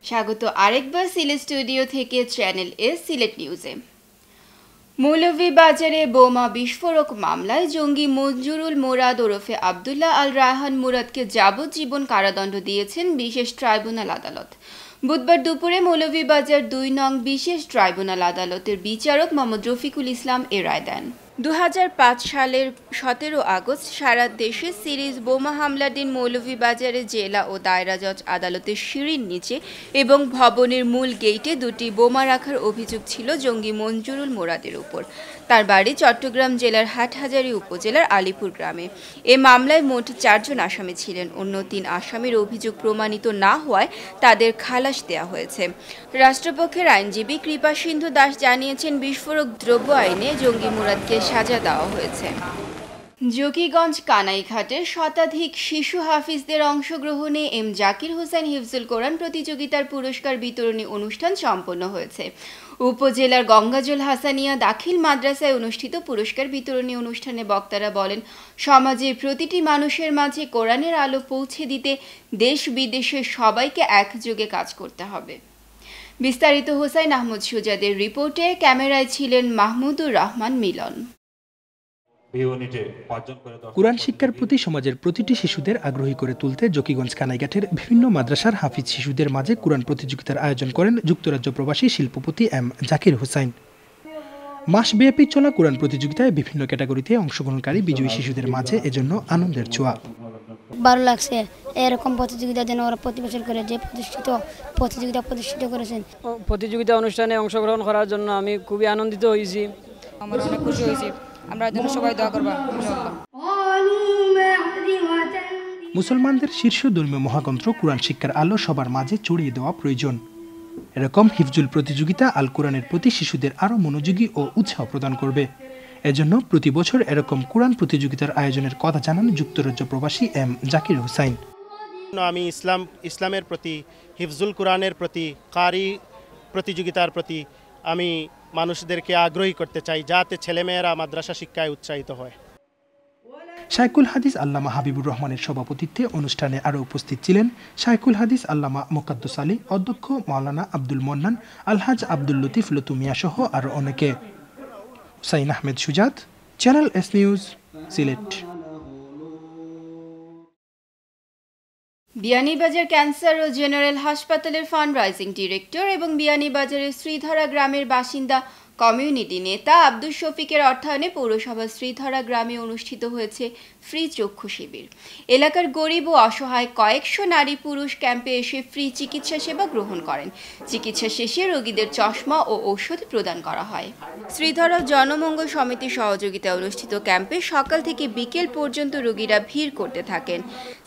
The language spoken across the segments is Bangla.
স্বাগত আরেকবার সিলেট স্টুডিও থেকে চ্যানেল এস সিলেট নিউজে। মৌলভীবাজারে বোমা বিস্ফোরক মামলায় জঙ্গি মঞ্জুরুল মোরাদ ওরফে আবদুল্লাহ আল রায়হান মুরাদকে যাবজ্জীবন কারাদণ্ড দিয়েছেন বিশেষ ট্রাইব্যুনাল আদালত। বুধবার দুপুরে মৌলভীবাজার ২ নং বিশেষ ট্রাইব্যুনাল আদালতের বিচারক মোহাম্মদ রফিকুল ইসলাম এ রায় দেন। ২০০৫ সালের ১৭ আগস্ট সারা দেশে সিরিজ বোমা হামলার দিন মৌলভীবাজারে জেলা ও দায়রা জজ আদালতের সিঁড়ির নিচে এবং ভবনের মূল গেইটে দুটি বোমা রাখার অভিযোগ ছিল জঙ্গি মঞ্জুরুল মোরাদের উপর। তার বাড়ি চট্টগ্রাম জেলার হাটহাজারী উপজেলার আলীপুর গ্রামে। এ মামলায় মোট ৪ জন আসামি ছিলেন। অন্য ৩ আসামির অভিযোগ প্রমাণিত না হওয়ায় তাদের খালাস দেওয়া হয়েছে। রাষ্ট্রপক্ষের আইনজীবী কৃপা সিন্ধু দাস জানিয়েছেন, বিস্ফোরক দ্রব্য আইনে জঙ্গি মুরাদকে সাজা দেওয়া হয়েছে। জকিগঞ্জ কানাইঘাটের শতাধিক শিশু হাফিজদের অংশগ্রহণে এম জাকির হোসেন হিফজুল কোরআন প্রতিযোগিতার পুরস্কার বিতরণী অনুষ্ঠান সম্পন্ন হয়েছে। উপজেলার গঙ্গাজল হাসানিয়া দাখিল মাদ্রাসায় অনুষ্ঠিত পুরস্কার বিতরণী অনুষ্ঠানে বক্তারা বলেন, সমাজের প্রতিটি মানুষের মাঝে কোরআনের আলো পৌঁছে দিতে দেশ বিদেশের সবাইকে একযোগে কাজ করতে হবে। বিস্তারিত হোসাইন আহমদ সুজাদের রিপোর্টে, ক্যামেরায় ছিলেন মাহমুদুর রহমান মিলন। কোরআন শিক্ষার প্রতি সমাজের প্রতিটি শিশুদের আগ্রহী করে তুলতে জকিগঞ্জ কানাইঘাটের বিভিন্ন মাদ্রাসার হাফিজ শিশুদের মাঝে কোরআন প্রতিযোগিতার আয়োজন করেন যুক্তরাজ্য প্রবাসী শিল্পপতি এম জাকির হোসেন। মাসব্যাপী চলা কোরআন প্রতিযোগিতায় বিভিন্ন ক্যাটাগরিতে অংশগ্রহণকারী বিজয়ী শিশুদের মাঝে এজন্য আনন্দের ছোঁয়া। ভালো লাগছে এরকম প্রতিযোগিতা যেন ওরা প্রতি বছর করে যে প্রতিষ্ঠিত করেছেন। প্রতিযোগিতা অনুষ্ঠানে অংশগ্রহণ করার জন্য আমি খুবই আনন্দিত হয়েছি। আমরা অনেক খুশি হয়েছি। আমরা জন্য সবাই দোয়া করব ইনশাআল্লাহ। মুসলমানদের শীর্ষ ধর্মীয় মহাগ্রন্থ কোরআন শিক্ষার আলো সবার মাঝে ছড়িয়ে দেওয়া প্রয়োজন। এরকম হিফজুল প্রতিযোগিতা আল কোরআনের প্রতি শিশুদের আরও মনোযোগী ও উৎসাহ প্রদান করবে। এজন্য প্রতি বছর এরকম কোরআন প্রতিযোগিতার আয়োজনের কথা জানান যুক্তরাজ্য প্রবাসী এম জাকির হোসেন। আমি ইসলামের প্রতি, হিফজুল কোরআনের প্রতি, কারি প্রতিযোগিতার প্রতি আমি মানুষদেরকে আগ্রহী করতে চাই, যাতে ছেলেমেয়েরা মাদ্রাসা শিক্ষায় উৎসাহিত হয়। শাইখুল হাদিস আল্লামা হাবিবুর রহমানের সভাপতিত্বে অনুষ্ঠানে আরও উপস্থিত ছিলেন শাইখুল হাদিস আল্লামা মুকাদ্দাস আলী, অধ্যক্ষ মাওলানা আব্দুল মন্নান, আলহাজ আব্দুল লতিফ লতুমিয়া সহ আরও অনেকে। Hussain Ahmed Sujat, channel S news, Sylhet. Beanibazar cancer ও জেনারেল হাসপাতালের ফান্ড রাইজিং ডিরেক্টর এবং বিয়ানীবাজারের শ্রীধরা গ্রামের বাসিন্দা কমিউনিটি নেতা আব্দুল শফিকের অর্থায়নে পৌরসভা শ্রীধরা গ্রামে অনুষ্ঠিত হয়েছে ফ্রি চক্ষু শিবির। এলাকার গরিব ও অসহায় কয়েকশো নারী পুরুষ ক্যাম্পে এসে ফ্রি চিকিৎসা সেবা গ্রহণ করেন। চিকিৎসা শেষে রোগীদের চশমা ও ঔষধ প্রদান করা হয়। শ্রীধরা জনমঙ্গল সমিতির সহযোগিতায় অনুষ্ঠিত ক্যাম্পে সকাল থেকে বিকেল পর্যন্ত রোগীরা ভিড় করতে থাকেন।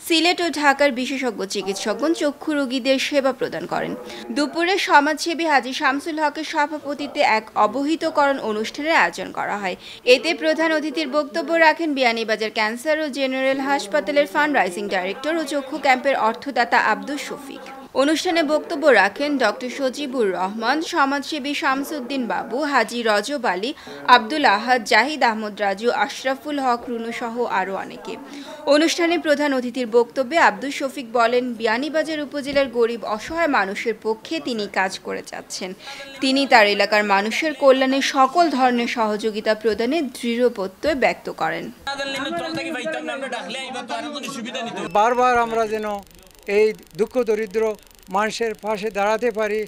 সিলেট ও ঢাকার বিশেষজ্ঞ চিকিৎসকগণ চক্ষু রোগীদের সেবা প্রদান করেন। দুপুরে সমাজসেবী হাজী শামসুল হকের সভাপতিত্বে এক অবহিতকরণ অনুষ্ঠানের আয়োজন করা হয়। এতে প্রধান অতিথির বক্তব্য রাখেন বিয়ানীবাজার ক্যান্সার ও জেনারেল হাসপাতালের ফান্ড রাইজিং ডাইরেক্টর ও চক্ষু ক্যাম্পের অর্থদাতা আব্দুল শফিক। অনুষ্ঠানে বক্তব্য রাখেন ডক্টর সজিবুর রহমান, সমাজসেবী শামসুদ্দিন বাবু, হাজী রজব আলী, আব্দুল আহাদ, জাহিদ আহমদ রাজু, আশরাফুল হক রুনু সহ আরও অনেকে। অনুষ্ঠানে প্রধান অতিথির বক্তব্যে আব্দুল শফিক বলেন, বিয়ানীবাজার উপজেলার গরিব অসহায় মানুষের পক্ষে তিনি কাজ করে যাচ্ছেন। তিনি তার এলাকার মানুষের কল্যাণে সকল ধরনের সহযোগিতা প্রদানে দৃঢ় প্রত্যয় ব্যক্ত করেন। বারবার আমরা যেন এই দুঃখ দরিদ্র মানুষের পাশে দাঁড়াতে পারি।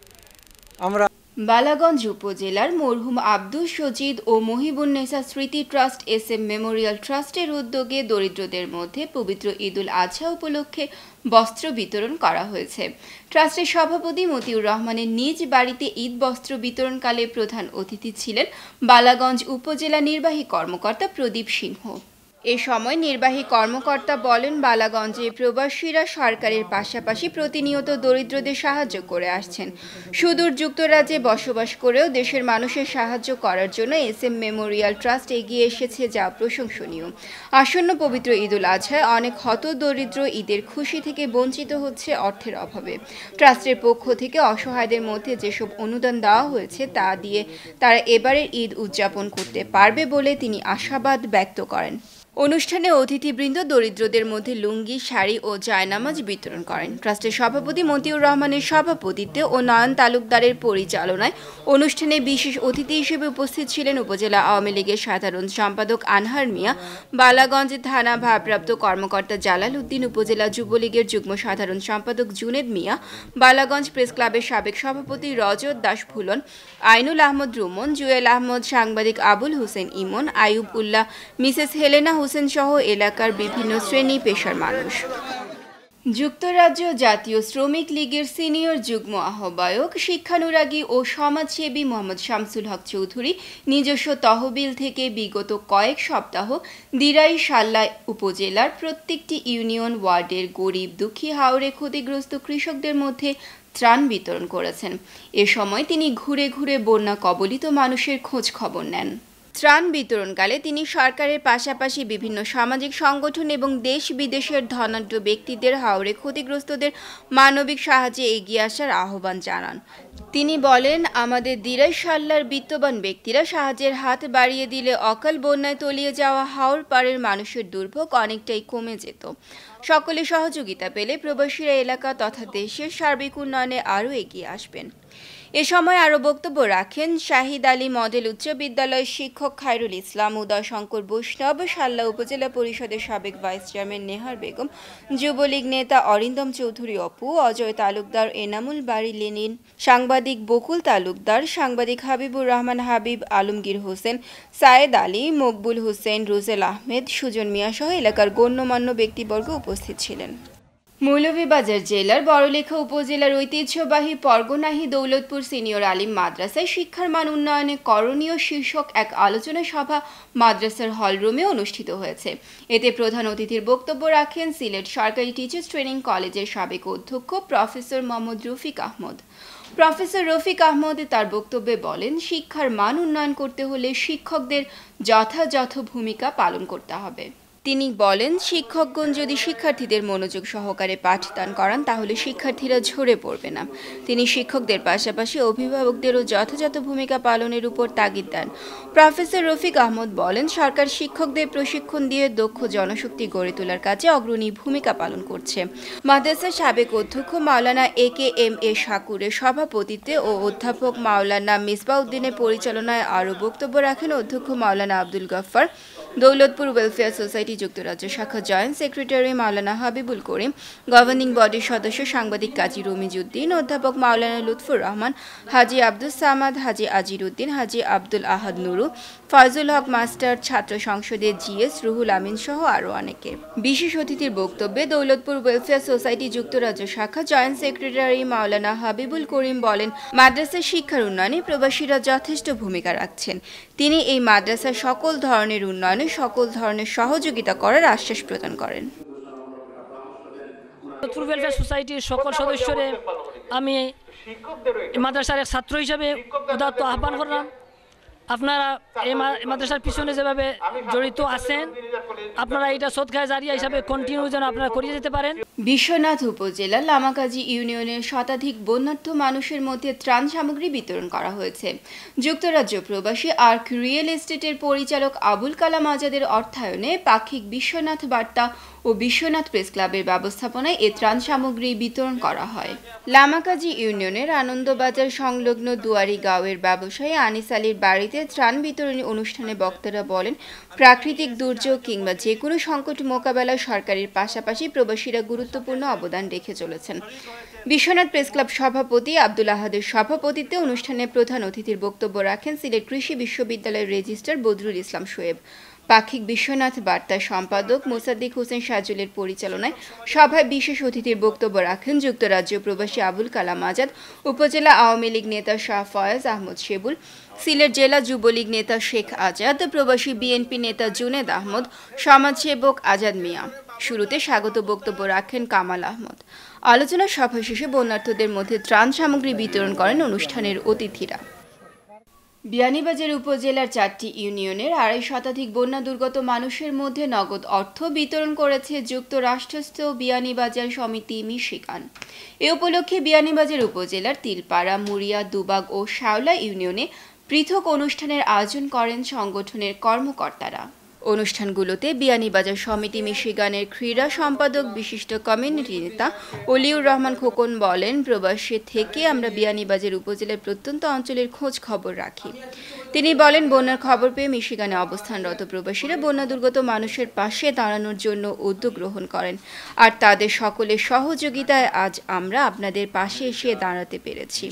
আমরা বালাগঞ্জ উপজেলার মরহুম আব্দুল সজিদ ও মহিবুন্নেসা স্মৃতি ট্রাস্ট এস.এম. মেমোরিয়াল ট্রাস্টের উদ্যোগে দরিদ্রদের মধ্যে পবিত্র ঈদুল আজহা উপলক্ষে বস্ত্র বিতরণ করা হয়েছে। ট্রাস্টের সভাপতি মতিউর রহমানের নিজ বাড়িতে ঈদ বস্ত্র বিতরণকালে প্রধান অতিথি ছিলেন বালাগঞ্জ উপজেলা নির্বাহী কর্মকর্তা প্রদীপ সিংহ। এ সময় নির্বাহী কর্মকর্তা বলেন, বালাগঞ্জে প্রবাসীরা সরকারের পাশাপাশি প্রতিনিয়ত দরিদ্রদের সাহায্য করে আসছেন। সুদূর যুক্তরাজ্যে বসবাস করেও দেশের মানুষের সাহায্য করার জন্য এস.এম. মেমোরিয়াল ট্রাস্ট এগিয়ে এসেছে, যা প্রশংসনীয়। আসন্ন পবিত্র ঈদুল আজহায় অনেক হতদরিদ্র ঈদের খুশি থেকে বঞ্চিত হচ্ছে অর্থের অভাবে। ট্রাস্টের পক্ষ থেকে অসহায়দের মধ্যে যেসব অনুদান দেওয়া হয়েছে তা দিয়ে তারা এবারের ঈদ উদযাপন করতে পারবে বলে তিনি আশাবাদ ব্যক্ত করেন। অনুষ্ঠানে অতিথিবৃন্দ দরিদ্রদের মধ্যে লুঙ্গি, শাড়ি ও জায়নামাজ বিতরণ করেন। ট্রাস্টের সভাপতি মতিউর রহমানের সভাপতিত্বে ও নয়ন তালুকদারের পরিচালনায় অনুষ্ঠানে বিশেষ অতিথি হিসেবে উপস্থিত ছিলেন উপজেলা আওয়ামী লীগের সাধারণ সম্পাদক আনহার মিয়া, বালাগঞ্জ থানা ভারপ্রাপ্ত কর্মকর্তা জালাল উদ্দিন, উপজেলা যুবলীগের যুগ্ম সাধারণ সম্পাদক জুনেদ মিয়া, বালাগঞ্জ প্রেস ক্লাবের সাবেক সভাপতি রজত দাস ভুলন, আইনুল আহমদ রুমন, জুয়েল আহমদ, সাংবাদিক আবুল হোসেন ইমন, আইয়ুব উল্লাহ, মিসেস হেলেনা হোসেন সহ এলাকার বিভিন্ন শ্রেণী পেশার মানুষ। যুক্তরাজ্য জাতীয় শ্রমিক লীগের সিনিয়র যুগ্ম আহ্বায়ক, শিক্ষানুরাগী ও সমাজসেবী মোহাম্মদ শামসুল হক চৌধুরী নিজস্ব তহবিল থেকে বিগত কয়েক সপ্তাহ দিরাই সাল্লা উপজেলার প্রত্যেকটি ইউনিয়ন ওয়ার্ডের গরিব, দুঃখী, হাওরে ক্ষতিগ্রস্ত কৃষকদের মধ্যে ত্রাণ বিতরণ করেছেন। এ সময় তিনি ঘুরে ঘুরে বন্যা কবলিত মানুষের খোঁজ খবর নেন। ত্রাণ বিতরণকালে তিনি সরকারের পাশাপাশি বিভিন্ন সামাজিক সংগঠন এবং দেশ বিদেশের ধনাঢ্য ব্যক্তিদের হাওরে ক্ষতিগ্রস্তদের মানবিক সাহায্যে এগিয়ে আসার আহ্বান জানান। তিনি বলেন, আমাদের দিরাই সাল্লার বিত্তবান ব্যক্তিরা সাহায্যের হাত বাড়িয়ে দিলে অকাল বন্যায় তলিয়ে যাওয়া হাওর পাড়ের মানুষের দুর্ভোগ অনেকটাই কমে যেত। সকলে সহযোগিতা পেলে প্রবাসীরা এলাকা তথা দেশের সার্বিক উন্নয়নে আরও এগিয়ে আসবেন। এ সময় আরও বক্তব্য রাখেন শাহিদ আলী মডেল উচ্চ বিদ্যালয়ের শিক্ষক খায়রুল ইসলাম, উদয়শঙ্কর বৈষ্ণব, সাল্লা উপজেলা পরিষদের সাবেক ভাইস চেয়ারম্যান নেহার বেগম, যুবলীগ নেতা অরিন্দম চৌধুরী অপু, অজয় তালুকদার, এনামুল বাড়ি লেনিন, সাংবাদিক বকুল তালুকদার, সাংবাদিক হাবিবুর রহমান হাবিব, আলমগীর হোসেন, সায়েদ আলী, মকবুল হোসেন, রুজেল আহমেদ, সুজন মিয়া সহ এলাকার গণ্যমান্য ব্যক্তিবর্গ উপস্থিত ছিলেন। মৌলভীবাজার জেলার বড়লেখা উপজেলার ঐতিহ্যবাহী পরগনাহি দৌলতপুর সিনিয়র আলিম মাদ্রাসায় শিক্ষার মান উন্নয়নে করণীয় শীর্ষক এক আলোচনা সভা মাদ্রাসার হলরুমে অনুষ্ঠিত হয়েছে। এতে প্রধান অতিথির বক্তব্য রাখেন সিলেট সরকারি টিচার্স ট্রেনিং কলেজের সাবেক অধ্যক্ষ প্রফেসর মোহাম্মদ রফিক আহমদ। প্রফেসর রফিক আহমদ তার বক্তব্যে বলেন, শিক্ষার মান উন্নয়ন করতে হলে শিক্ষকদের যথাযথ ভূমিকা পালন করতে হবে। তিনি বলেন, শিক্ষকগণ যদি শিক্ষার্থীদের মনোযোগ সহকারে পাঠদান করান তাহলে শিক্ষার্থীরা ঝরে পড়বে না। তিনি শিক্ষকদের পাশাপাশি অভিভাবকদেরও যথাযথ ভূমিকা পালনের উপর তাগিদ দেন। প্রফেসর রফিক আহমদ বলেন, সরকার শিক্ষকদের প্রশিক্ষণ দিয়ে দক্ষ জনশক্তি গড়ে তোলার কাজে অগ্রণী ভূমিকা পালন করছে। মাদ্রাসার সাবেক অধ্যক্ষ মাওলানা AKM শাকুরের সভাপতিত্বে ও অধ্যাপক মাওলানা মিসবাউদ্দিনের পরিচালনায় আরও বক্তব্য রাখেন অধ্যক্ষ মাওলানা আব্দুল গফফার, দৌলতপুর ওয়েলফেয়ার সোসাইটি যুক্তরাজ্য শাখা জয়েন্ট সেক্রেটারি মাওলানা হাবিবুল করিম, গভর্নিং বডির সদস্য সাংবাদিক কাজী রমিজউদ্দিন, অধ্যাপক মাওলানা লুৎফুর রহমান, হাজী আব্দুস সামাদ, হাজী আজির উদ্দিন, হাজী আব্দুল আহাদ নুরু, ফয়জুল হক মাস্টার, ছাত্র সংসদের GS রুহুল আমিন সহ আরও অনেকে। বিশেষ অতিথির বক্তব্যে দৌলতপুর ওয়েলফেয়ার সোসাইটি যুক্তরাজ্য শাখা জয়েন্ট সেক্রেটারি মাওলানা হাবিবুল করিম বলেন, মাদ্রাসার শিক্ষার উন্নয়নে প্রবাসীরা যথেষ্ট ভূমিকা রাখছেন। তিনি এই মাদ্রাসার সকল ধরনের উন্নয়নে সকল ধরনের সহযোগিতা করার আশ্বাস প্রদান করেন। দৌলতপুর ওয়েলফেয়ার সোসাইটির সকল সদস্যরে আমি মাদ্রাসার এক ছাত্র হিসাবে উদাত্ত আহ্বান করলাম, আপনারা এই মাদ্রাসার পিছনে যেভাবে জড়িত আছেন আপনারা এটা সদকায়ে জারিয়া হিসাবে কন্টিনিউ যেন আপনারা করিয়ে যেতে পারেন। বিশ্বনাথ উপজেলার লামাকাজি ইউনিয়নের শতাধিক বন্যার্থ মানুষের মধ্যে ত্রাণ সামগ্রী বিতরণ করা হয়েছে। যুক্তরাজ্য প্রবাসী আর্ক রিয়েল এস্টেটের পরিচালক আবুল কালাম আজাদের অর্থায়নে পাক্ষিক বিশ্বনাথ বার্তা ও বিশ্বনাথ প্রেস ক্লাবের ব্যবস্থাপনায় এ ত্রাণ সামগ্রী বিতরণ করা হয়। লামাকাজি ইউনিয়নের আনন্দবাজার সংলগ্ন দুয়ারি গাঁওয়ের ব্যবসায়ী আনিস আলীর বাড়িতে ত্রাণ বিতরণী অনুষ্ঠানে বক্তারা বলেন, প্রাকৃতিক দুর্যোগ কিংবা যে কোনো সংকট মোকাবেলায় সরকারের পাশাপাশি প্রবাসীরা গুরুত্বপূর্ণ অবদান রেখে চলেছেন। বিশ্বনাথ প্রেস ক্লাব সভাপতি আব্দুল আহাদের সভাপতিত্বে অনুষ্ঠানে প্রধান অতিথির বক্তব্য রাখেন সিলেট কৃষি বিশ্ববিদ্যালয়ের রেজিস্ট্রার বদরুল ইসলাম শোয়েব। পাক্ষিক বিশ্বনাথ বার্তার সম্পাদক মোসাদ্দিক হোসেন সাজুলের পরিচালনায় সভায় বিশেষ অতিথির বক্তব্য রাখেন যুক্তরাজ্য প্রবাসী আবুল কালাম আজাদ, উপজেলা আওয়ামী লীগ নেতা শাহ ফয়েজ আহমদ শেবুল, সিলেট জেলা যুবলীগ নেতা শেখ আজাদ, প্রবাসী বিএনপি নেতা জুনেদ আহমদ, সমাজসেবক আজাদ মিয়া। শুরুতে স্বাগত বক্তব্য রাখেন কামাল আহমদ। আলোচনা সভা শেষে বন্যার্থদের মধ্যে ত্রাণ সামগ্রী বিতরণ করেন অনুষ্ঠানের অতিথিরা। বিয়ানীবাজার উপজেলার 4টি ইউনিয়নের 2.5 শতাধিক বন্যা দুর্গত মানুষের মধ্যে নগদ অর্থ বিতরণ করেছে যুক্তরাষ্ট্রস্থ বিয়ানীবাজার সমিতি মিশিগান। এ উপলক্ষে বিয়ানীবাজার উপজেলার তিলপাড়া, মুড়িয়া, দুবাগ ও শাওলা ইউনিয়নে পৃথক অনুষ্ঠানের আয়োজন করেন সংগঠনের কর্মকর্তারা। অনুষ্ঠানগুলোতে বিয়ানীবাজার সমিতি মিশিগানের ক্রীড়া সম্পাদক বিশিষ্ট কমিউনিটি নেতা অলিউর রহমান খোকন বলেন, প্রবাসী থেকে আমরা বিয়ানীবাজার উপজেলার প্রত্যন্ত অঞ্চলের খোঁজ খবর রাখি। তিনি বলেন, বন্যার খবর পেয়ে মিশিগানে অবস্থানরত প্রবাসীরা বন্যা দুর্গত মানুষের পাশে দাঁড়ানোর জন্য উদ্যোগ গ্রহণ করেন, আর তাদের সকলের সহযোগিতায় আজ আমরা আপনাদের পাশে এসে দাঁড়াতে পেরেছি।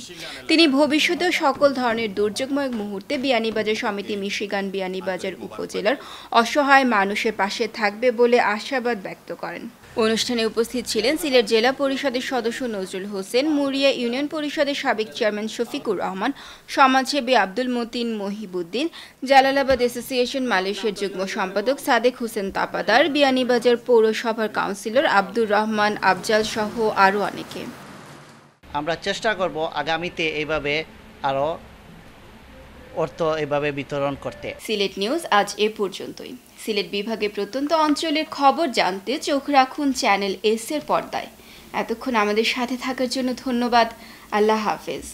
তিনি ভবিষ্যতেও সকল ধরনের দুর্যোগময় মুহূর্তে বিয়ানীবাজার সমিতি মিশিগান বিয়ানীবাজার উপজেলার অসহায় মানুষের পাশে থাকবে বলে আশাবাদ ব্যক্ত করেন। অনুষ্ঠানে উপস্থিত ছিলেন সিলেট জেলা পরিষদের সদস্য নজরুল হোসেন, মুরিয়া ইউনিয়ন পরিষদের সাবেক চেয়ারম্যান শফিকুর রহমান, সমাজসেবী আব্দুল মতিন মহিবুদ্দিন, জালালাবাদ অ্যাসোসিয়েশন মালয়েশিয়ার যুগ্ম সম্পাদক সাদেক হোসেন তাপাদার, বিয়ানীবাজার পৌরসভার কাউন্সিলর আব্দুর রহমান আফজাল সহ আরও অনেকে। আমরা চেষ্টা করব আগামীতে এইভাবে আরও অর্থ এভাবে বিতরণ করতে। সিলেট নিউজ আজ এ পর্যন্তই। সিলেট বিভাগের প্রত্যন্ত অঞ্চলের খবর জানতে চোখ রাখুন চ্যানেল এস এর পর্দায়। এতক্ষণ আমাদের সাথে থাকার জন্য ধন্যবাদ। আল্লাহ হাফেজ।